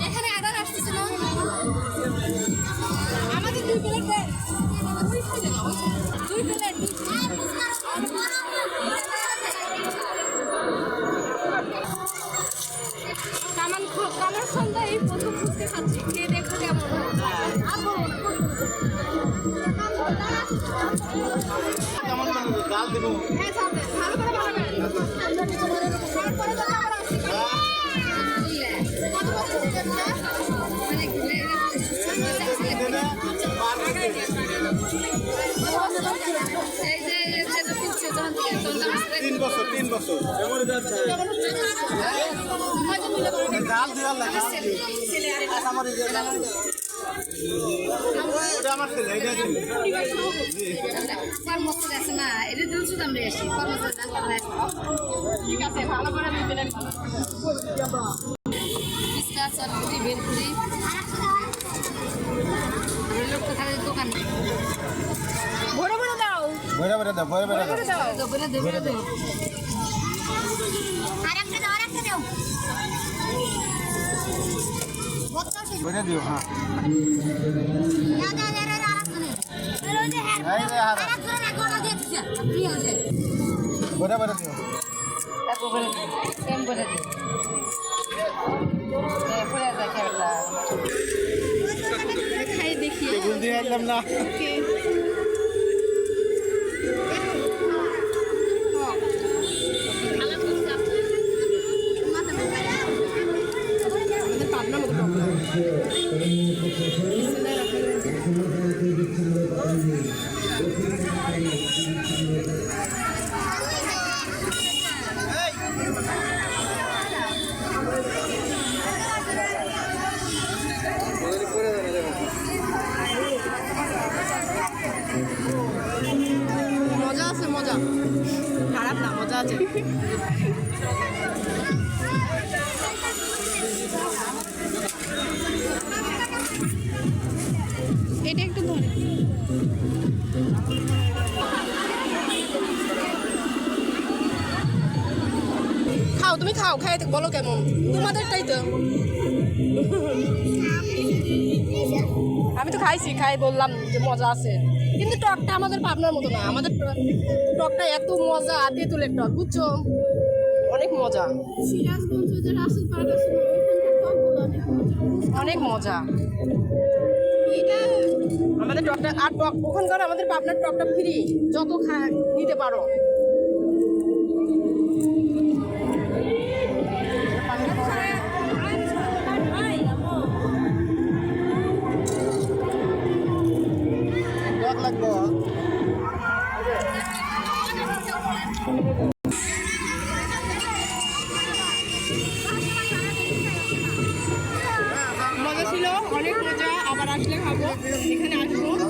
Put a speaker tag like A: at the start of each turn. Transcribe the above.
A: এখানে আদার আসতেছে না আমাদের 2 প্লেট দেন 2 প্লেট কামার সন্ধ্যা এই প্রথম ফুচকা খাচ্ছি খেয়ে দেখো কেমন
B: ডাল দেবো
A: হ্যাঁ চালবে ভালো করে বানাবেন তারপরে তো আবার আসি কত বছর না এই যে যেটা ফুটছে যখন থেকে
B: 3 বছর এমনি যাচ্ছে ডাল দেওয়ার লাগে আমার ওটা আমার ছেলে এটা
A: কর্মস্থ আছে না এটা দিল সুদাম রে আসি কর্মস্থ ঠিক আছে ভালো করে দিবেন পিস্তা চটপটি ভেলপুরি লোক তো খালি দোকান বড় বড় দাও
B: বড় দাও
A: বড় দাও আরেকটা দাও
B: বড় দিও হ্যাঁ বড় দিও
A: খাই দেখি
B: টেবিল দিয়ে একদম না
A: মজা আছে মজা খারাপ না মজা আছে এটা একটু ধরে খাও তুমি খাও খাই বলো কেমন তোমাদেরটাই তো আমি তো খাই বললাম যে মজা আছে কিন্তু টকটা আমাদের পাবনার মতো না আমাদের টকটা এত মজা তেঁতুলের টক বুঝছো অনেক মজা অনেক মজা আমাদের টকটা আর টক ওখানকার আমাদের পাবনার টকটা ফ্রি যত নিতে পারো
B: লাগবো
A: মজা ছিল অনেক মজা আবার আসলে খাবো এখানে আসবো